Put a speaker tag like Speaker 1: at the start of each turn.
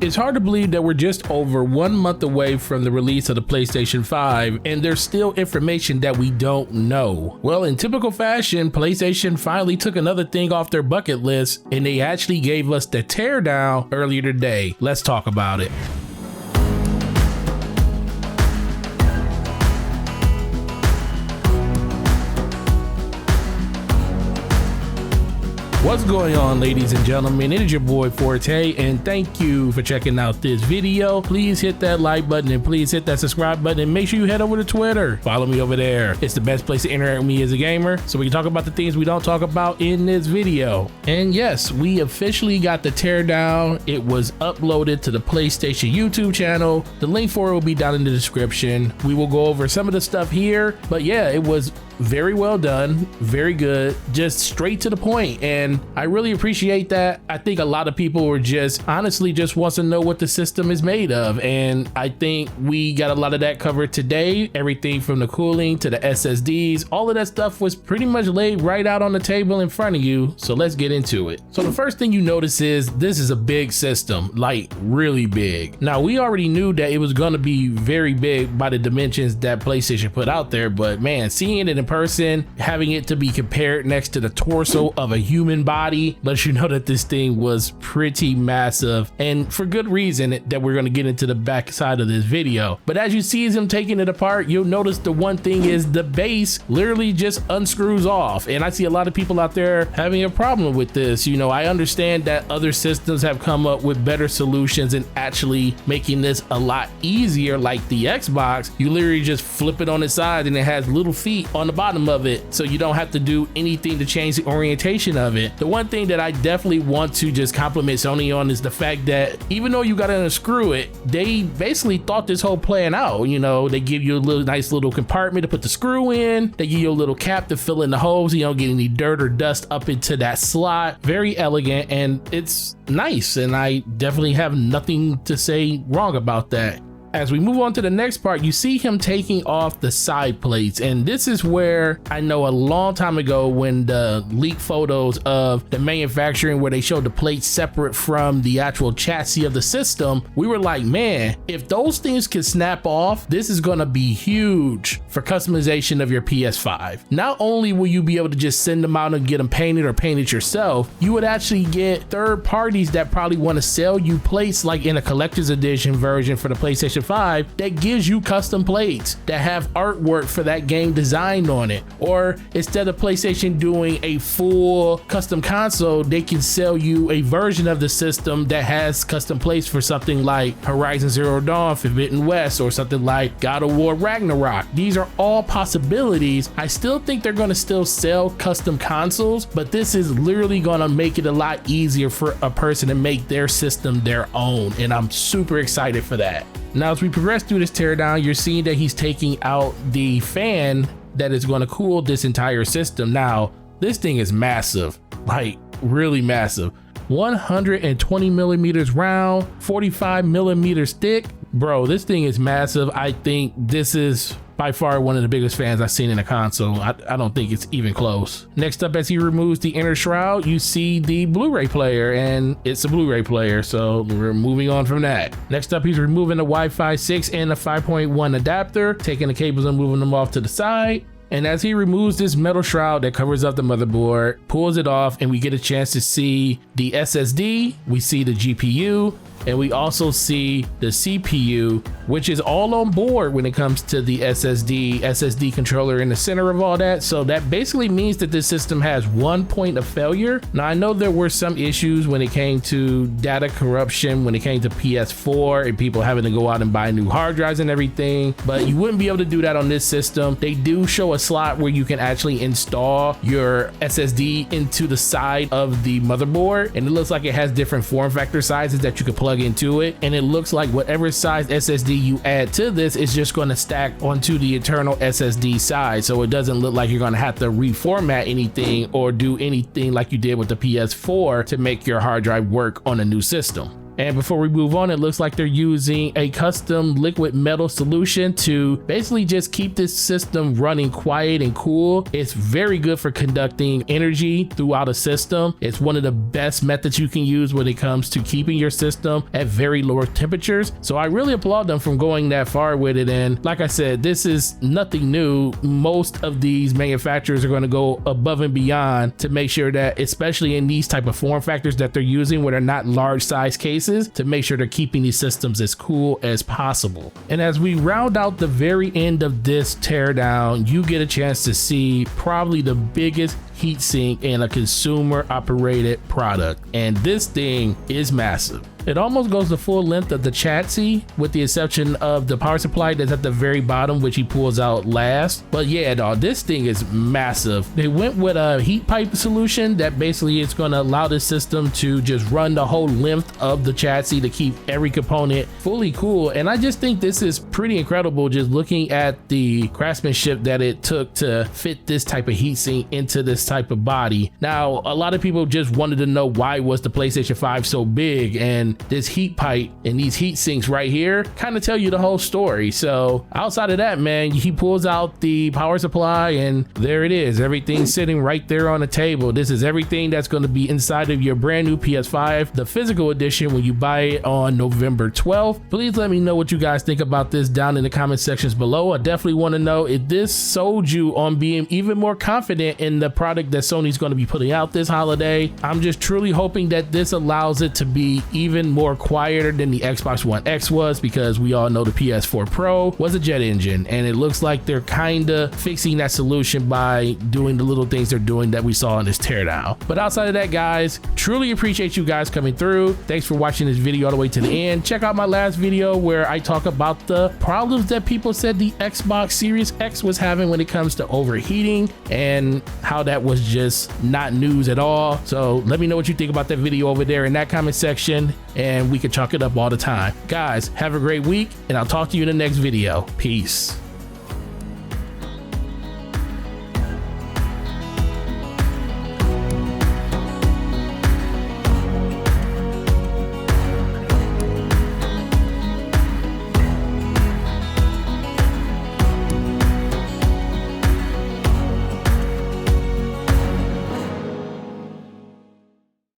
Speaker 1: It's hard to believe that we're just over 1 month away from the release of the PlayStation 5 and there's still information that we don't know. Well, in typical fashion, PlayStation finally took another thing off their bucket list and they actually gave us the teardown earlier today. Let's talk about it. What's going on, ladies and gentlemen? It is your boy Forte, and thank you for checking out this video. Please hit that like button and please hit that subscribe button and make sure you head over to Twitter. Follow me over there. It's the best place to interact with me as a gamer, so we can talk about the things we don't talk about in this video. And yes, we officially got the teardown. It was uploaded to the PlayStation YouTube channel. The link for it will be down in the description. We will go over some of the stuff here, but yeah, it was very well done, very good, just straight to the point, and I really appreciate that. I think a lot of people were just honestly just wants to know what the system is made of, and I think we got a lot of that covered today. Everything from the cooling to the SSDs, all of that stuff was pretty much laid right out on the table in front of you, so let's get into it. So the first thing you notice is this is a big system, like really big. Now we already knew that it was going to be very big by the dimensions that PlayStation put out there, but man, seeing it in person, having it to be compared next to the torso of a human body lets you know that this thing was pretty massive, and for good reason that we're going to get into the back side of this video. But as you see him taking it apart, you'll notice the one thing is the base literally just unscrews off, and I see a lot of people out there having a problem with this. You know, I understand that other systems have come up with better solutions and actually making this a lot easier, like the Xbox. You literally just flip it on its side and it has little feet on the bottom of it, so you don't have to do anything to change the orientation of it. The one thing that I definitely want to just compliment Sony on is the fact that even though you gotta unscrew it, they basically thought this whole plan out. You know, they give you a little nice little compartment to put the screw in, they give you a little cap to fill in the holes so you don't get any dirt or dust up into that slot. Very elegant, and it's nice, and I definitely have nothing to say wrong about that. As we move on to the next part, you see him taking off the side plates, and this is where I know a long time ago when the leaked photos of the manufacturing where they showed the plates separate from the actual chassis of the system, we were like, man, if those things can snap off, this is gonna be huge for customization of your PS5. Not only will you be able to just send them out and get them painted or paint it yourself, you would actually get third parties that probably want to sell you plates like in a collector's edition version for the PlayStation 5 that gives you custom plates that have artwork for that game designed on it. Or instead of PlayStation doing a full custom console, they can sell you a version of the system that has custom plates for something like Horizon Zero Dawn, Forbidden West, or something like God of War Ragnarok. These are all possibilities. I still think they're going to still sell custom consoles, but this is literally going to make it a lot easier for a person to make their system their own, and I'm super excited for that. Now, as we progress through this teardown, you're seeing that he's taking out the fan that is going to cool this entire system. Now, this thing is massive, like really massive. 120 millimeters round, 45 millimeters thick. Bro, this thing is massive. I think this is by far one of the biggest fans I've seen in a console. I don't think it's even close. Next up, as he removes the inner shroud, you see the Blu-ray player, and it's a Blu-ray player, so we're moving on from that. Next up, he's removing the Wi-Fi 6 and the 5.1 adapter, taking the cables and moving them off to the side. And as he removes this metal shroud that covers up the motherboard, pulls it off, and we get a chance to see the SSD, we see the GPU, and we also see the CPU, which is all on board when it comes to the SSD controller in the center of all that. So that basically means that this system has one point of failure. Now, I know there were some issues when it came to data corruption, when it came to PS4 and people having to go out and buy new hard drives and everything, but you wouldn't be able to do that on this system. They do show a slot where you can actually install your SSD into the side of the motherboard, and it looks like it has different form factor sizes that you could plug into it, and it looks like whatever size SSD you add to this is just going to stack onto the internal SSD side, so it doesn't look like you're going to have to reformat anything or do anything like you did with the PS4 to make your hard drive work on a new system. And before we move on, it looks like they're using a custom liquid metal solution to basically just keep this system running quiet and cool. It's very good for conducting energy throughout a system. It's one of the best methods you can use when it comes to keeping your system at very low temperatures. So I really applaud them from going that far with it. And like I said, this is nothing new. Most of these manufacturers are going to go above and beyond to make sure that, especially in these type of form factors that they're using where they're not large size cases, to make sure they're keeping these systems as cool as possible. And as we round out the very end of this teardown, you get a chance to see probably the biggest heatsink in a consumer operated product, and this thing is massive. It almost goes the full length of the chassis with the exception of the power supply that's at the very bottom, which he pulls out last. But yeah, dog, this thing is massive. They went with a heat pipe solution that basically is going to allow this system to just run the whole length of the chassis to keep every component fully cool. And I just think this is pretty incredible, just looking at the craftsmanship that it took to fit this type of heatsink into this type of body. Now, a lot of people just wanted to know why was the PlayStation 5 so big, and this heat pipe and these heat sinks right here kind of tell you the whole story. So outside of that, man, he pulls out the power supply and there it is. Everything's sitting right there on the table. This is everything that's going to be inside of your brand new PS5, the physical edition, when you buy it on November 12th. Please let me know what you guys think about this down in the comment sections below. I definitely want to know if this sold you on being even more confident in the product that Sony's going to be putting out this holiday. I'm just truly hoping that this allows it to be even more quieter than the Xbox One X was, because we all know the PS4 Pro was a jet engine, and it looks like they're kind of fixing that solution by doing the little things they're doing that we saw in this teardown. But outside of that, guys, truly appreciate you guys coming through. Thanks for watching this video all the way to the end. Check out my last video where I talk about the problems that people said the Xbox Series X was having when it comes to overheating, and how that was just not news at all. So let me know what you think about that video over there in that comment section, and we can chalk it up all the time. Guys, have a great week, and I'll talk to you in the next video. Peace.